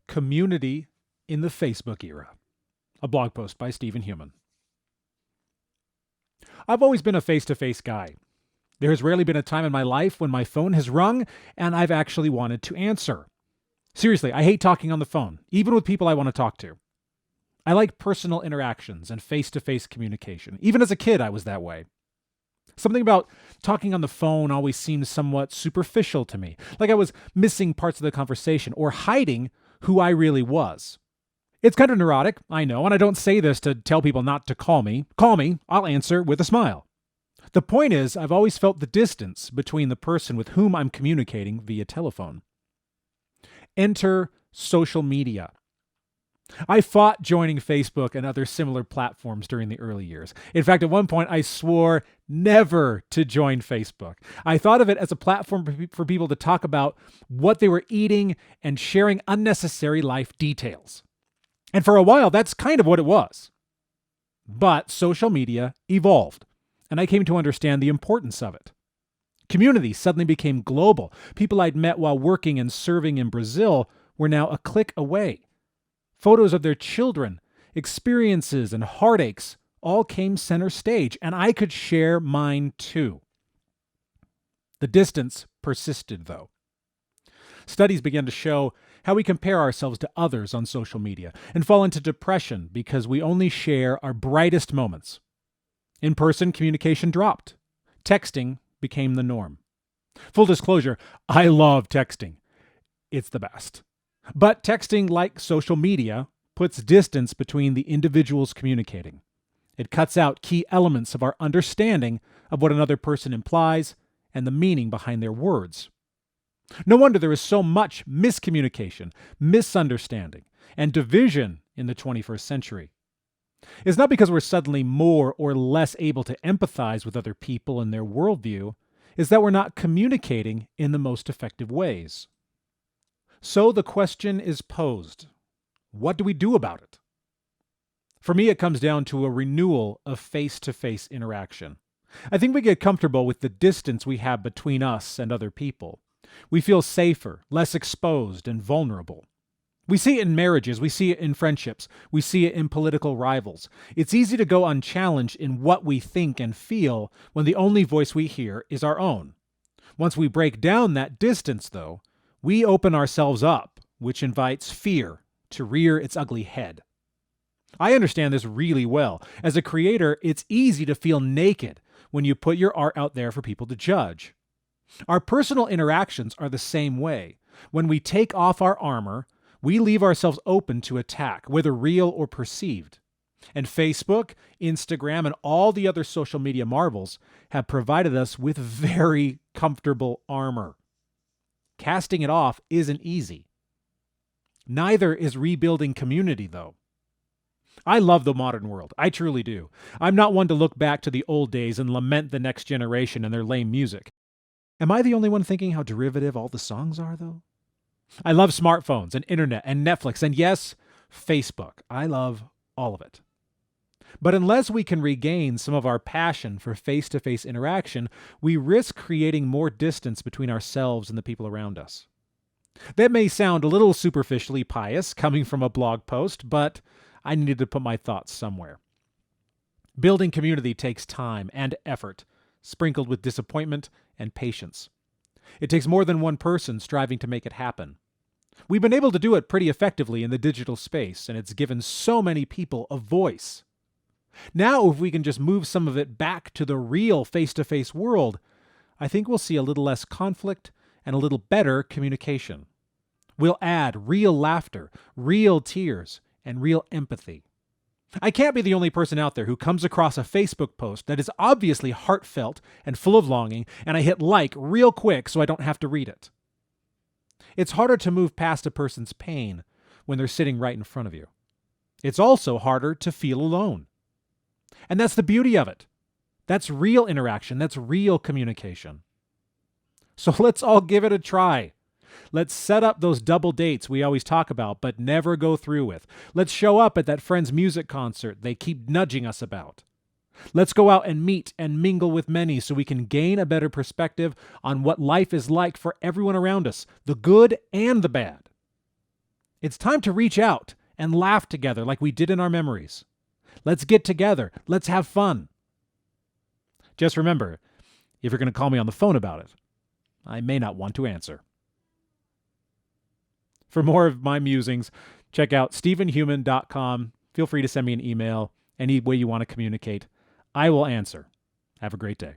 Community in the Facebook Era, a blog post by Stephen Heumann. I've always been a face-to-face guy. There has rarely been a time in my life when my phone has rung and I've actually wanted to answer. Seriously, I hate talking on the phone, even with people I want to talk to. I like personal interactions and face-to-face communication. Even as a kid, I was that way. Something about talking on the phone always seemed somewhat superficial to me, like I was missing parts of the conversation or hiding who I really was. It's kind of neurotic, I know, and I don't say this to tell people not to call me. Call me, I'll answer with a smile. The point is, I've always felt the distance between the person with whom I'm communicating via telephone. Enter social media. I fought joining Facebook and other similar platforms during the early years. In fact, at one point, I swore never to join Facebook. I thought of it as a platform for people to talk about what they were eating and sharing unnecessary life details. And for a while, that's kind of what it was. But social media evolved, and I came to understand the importance of it. Community suddenly became global. People I'd met while working and serving in Brazil were now a click away. Photos of their children, experiences, and heartaches all came center stage, and I could share mine too. The distance persisted, though. Studies began to show how we compare ourselves to others on social media and fall into depression because we only share our brightest moments. In-person communication dropped. Texting became the norm. Full disclosure, I love texting. It's the best. But texting, like social media, puts distance between the individuals communicating. It cuts out key elements of our understanding of what another person implies and the meaning behind their words. No wonder there is so much miscommunication, misunderstanding, and division in the 21st century. It's not because we're suddenly more or less able to empathize with other people and their worldview, it's that we're not communicating in the most effective ways. So the question is posed, what do we do about it? For me, it comes down to a renewal of face-to-face interaction. I think we get comfortable with the distance we have between us and other people. We feel safer, less exposed, and vulnerable. We see it in marriages, we see it in friendships, we see it in political rivals. It's easy to go unchallenged in what we think and feel when the only voice we hear is our own. Once we break down that distance, though, we open ourselves up, which invites fear to rear its ugly head. I understand this really well. As a creator, it's easy to feel naked when you put your art out there for people to judge. Our personal interactions are the same way. When we take off our armor, we leave ourselves open to attack, whether real or perceived. And Facebook, Instagram, and all the other social media marvels have provided us with very comfortable armor. Casting it off isn't easy. Neither is rebuilding community, though. I love the modern world. I truly do. I'm not one to look back to the old days and lament the next generation and their lame music. Am I the only one thinking how derivative all the songs are, though? I love smartphones and internet and Netflix and, yes, Facebook. I love all of it. But unless we can regain some of our passion for face-to-face interaction, we risk creating more distance between ourselves and the people around us. That may sound a little superficially pious coming from a blog post, but I needed to put my thoughts somewhere. Building community takes time and effort, sprinkled with disappointment and patience. It takes more than one person striving to make it happen. We've been able to do it pretty effectively in the digital space, and it's given so many people a voice. Now, if we can just move some of it back to the real face-to-face world, I think we'll see a little less conflict and a little better communication. We'll add real laughter, real tears, and real empathy. I can't be the only person out there who comes across a Facebook post that is obviously heartfelt and full of longing, and I hit like real quick so I don't have to read it. It's harder to move past a person's pain when they're sitting right in front of you. It's also harder to feel alone. And that's the beauty of it. That's real interaction. That's real communication. So let's all give it a try. Let's set up those double dates we always talk about but never go through with. Let's show up at that friend's music concert they keep nudging us about. Let's go out and meet and mingle with many so we can gain a better perspective on what life is like for everyone around us, the good and the bad. It's time to reach out and laugh together like we did in our memories. Let's get together. Let's have fun. Just remember, if you're going to call me on the phone about it, I may not want to answer. For more of my musings, check out stephenheumann.com. Feel free to send me an email any way you want to communicate. I will answer. Have a great day.